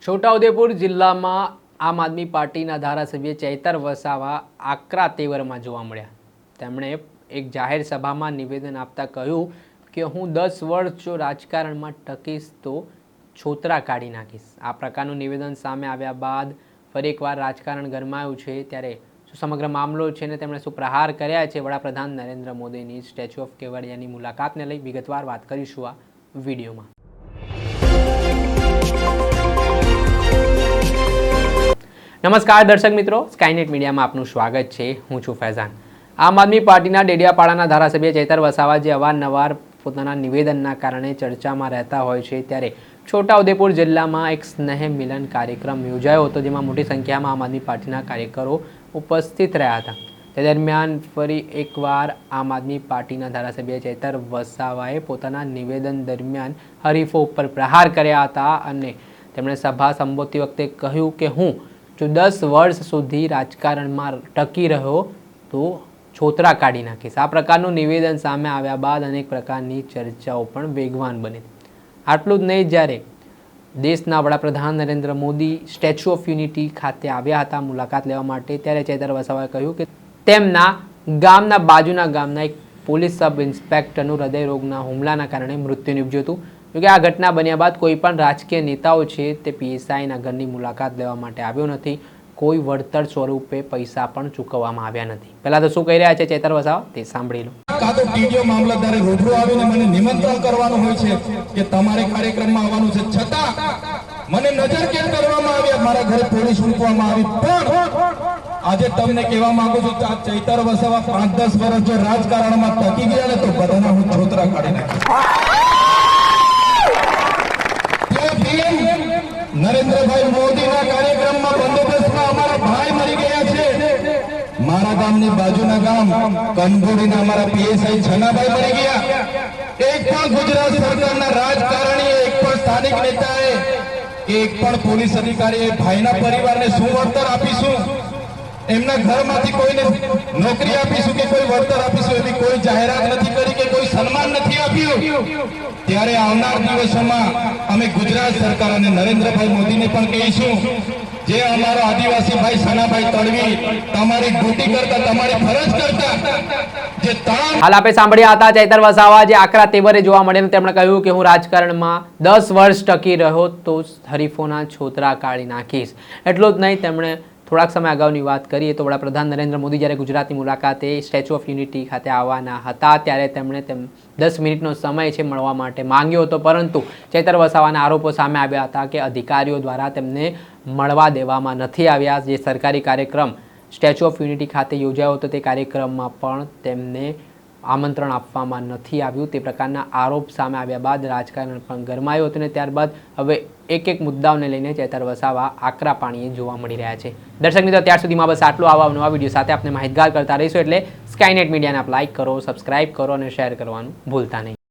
છોટાઉદેપુર જિલ્લામાં આમ આદમી પાર્ટીના ધારાસભ્ય ચૈતર વસાવા આકરા તેવરમાં જોવા મળ્યા। તેમણે એક જાહેર સભામાં નિવેદન આપતા કહ્યું કે હું 10 વર્ષ જો રાજકારણમાં ટકીશ તો છોતરા કાઢી નાખીશ। આ પ્રકારનું નિવેદન સામે આવ્યા બાદ ફરી એકવાર રાજકારણ ગરમાયું છે। ત્યારે સમગ્ર મામલો છે ને તેમણે શું પ્રહાર કર્યા છે વડાપ્રધાન નરેન્દ્ર મોદીની સ્ટેચ્યુ ઓફ કેવડિયાની મુલાકાતને લઈ વિગતવાર વાત કરીશું આ વિડીયોમાં। નમસ્કાર દર્શક મિત્રો, સ્કાયનેટ મીડિયામાં આપનું સ્વાગત છે। હું છું ફૈઝાન। આમ આદમી પાર્ટીના ડેડિયાપાડાના ધારાસભ્ય ચૈતર વસાવા જે અવારનવાર પોતાના નિવેદનના કારણે ચર્ચામાં રહેતા હોય છે, ત્યારે છોટાઉદેપુર જિલ્લામાં એક સ્નેહ મિલન કાર્યક્રમ યોજાયો હતો, જેમાં મોટી સંખ્યામાં આમ આદમી પાર્ટીના કાર્યકરો ઉપસ્થિત રહ્યા હતા। તે દરમિયાન ફરી એકવાર આમ આદમી પાર્ટીના ધારાસભ્ય ચૈતર વસાવાએ પોતાના નિવેદન દરમિયાન હરીફો ઉપર પ્રહાર કર્યા હતા અને તેમણે સભા સંબોધતી વખતે કહ્યું કે હું જો 10 વર્ષ સુધી રાજકારણમાં ટકી રહ્યો તો છોતરા કાઢી નાખીશ। આ પ્રકારનું નિવેદન સામે આવ્યા બાદ અનેક પ્રકારની ચર્ચાઓ પણ વેગવાન બની। આટલું જ નહીં, જ્યારે દેશના વડાપ્રધાન Narendra Modi statue of unity ખાતે આવ્યા હતા મુલાકાત લેવા માટે, ત્યારે ચૈતર વસાવાએ કહ્યું કે તેમના ગામના બાજુના ગામના એક પોલીસ સબ ઇન્સ્પેક્ટરનું હૃદયરોગના હુમલાના કારણે મૃત્યુ નિપજ્યું હતું। જોકે આ ઘટના બન્યા બાદ કોઈ પણ રાજકીય નેતાઓ છે તે પીએસઆઈના ઘરની મુલાકાત લેવા માટે આવ્યો નથી। કોઈ વળતર સ્વરૂપે પૈસા પણ ચૂકવવામાં આવ્યા નથી। પહેલા તો શું કહી રહ્યા છે ચૈતર વસાવા તે સાંભળી લો। કાં તો ટીડીઓ મામલતદારે રૂબરૂ આવીને મને નિમંત્રણ કરવાનું હોય છે કે તમારે કાર્યક્રમમાં આવવાનું છે, છતાં મને નજરકેદ કરવામાં આવ્યા, મારા ઘરે પોલીસ મૂકવામાં આવી। પણ આજે તમને કહેવા માંગુ છું કે આ ચૈતર વસાવા 5-10 વર્ષ જો રાજકારણમાં ટકી ગયા ને તો બધાના હું છોતરા કાઢી નાખીશ। નરેન્દ્રભાઈ મોદીના કાર્યક્રમમાં બંદોબસ્તમાં અમારા ભાઈ મરી ગયા છે। મારા ગામની બાજુના ગામ કનગોડીના અમારા પીએસઆઈ છનાભાઈ મરી ગયા। એક પણ ગુજરાત સરકારના રાજકારણીએ, એક પણ સ્થાનિક નેતાએ, એક પણ પોલીસ અધિકારીએ ભાઈના પરિવારને શું વળતર આપીશું, એમના ઘરમાંથી કોઈને નોકરી આપીશું કે કોઈ વળતર આપીશું એવી કોઈ જાહેરાત નથી કરી કે કોઈ સન્માન નથી આપ્યું। ત્યારે આવનાર દિવસોમાં અમે ગુજરાત સરકાર અને નરેન્દ્રભાઈ મોદીને પણ કહીશું, જે અમારો આદિવાસી ભાઈ સનાભાઈ તળવી તમારી ડ્યુટી કરતા, તમારી ફરજ કરતા જે હાલ આપે સાંભળ્યા હતા ચૈતર વસાવા જે આકરા તેવરે જોવા મળે। તેમણે કહ્યું કે હું રાજકારણમાં 10 વર્ષ ટકી રહ્યો તો હરીફોના છોતરા કાઢી નાખીશ। એટલું જ નહીં, તેમણે થોડાક સમય અગાઉની વાત કરીએ તો વડાપ્રધાન નરેન્દ્ર મોદી જ્યારે ગુજરાતની મુલાકાતે સ્ટેચ્યુ ઓફ યુનિટી ખાતે આવવાના હતા, ત્યારે તેમણે 10 મિનિટનો સમય છે મળવા માટે માંગ્યો હતો, પરંતુ ચૈતર વસાવાના આરોપો સામે આવ્યા હતા કે અધિકારીઓ દ્વારા તેમને મળવા દેવામાં નથી આવ્યા। જે સરકારી કાર્યક્રમ સ્ટેચ્યુ ઓફ યુનિટી ખાતે યોજાયો હતો તે કાર્યક્રમમાં પણ તેમને આમંત્રણ આપવામાં નથી આવ્યું। તે પ્રકારના આરોપ સામે આવ્યા બાદ રાજકારણ પણ ગરમાયું હતું અને ત્યારબાદ હવે એક મુદ્દાઓને લઈને ચૈતર વસાવા આકરા પાણીએ જોવા મળી રહ્યા છે। દર્શક મિત્રો, ત્યાર સુધીમાં બસ આટલું। આવા નવા વિડીયો સાથે આપણે માહિતગાર કરતા રહીશું, એટલે સ્કાયનેટ મીડિયાને આપ લાઇક કરો, સબસ્ક્રાઇબ કરો અને શેર કરવાનું ભૂલતા નહીં।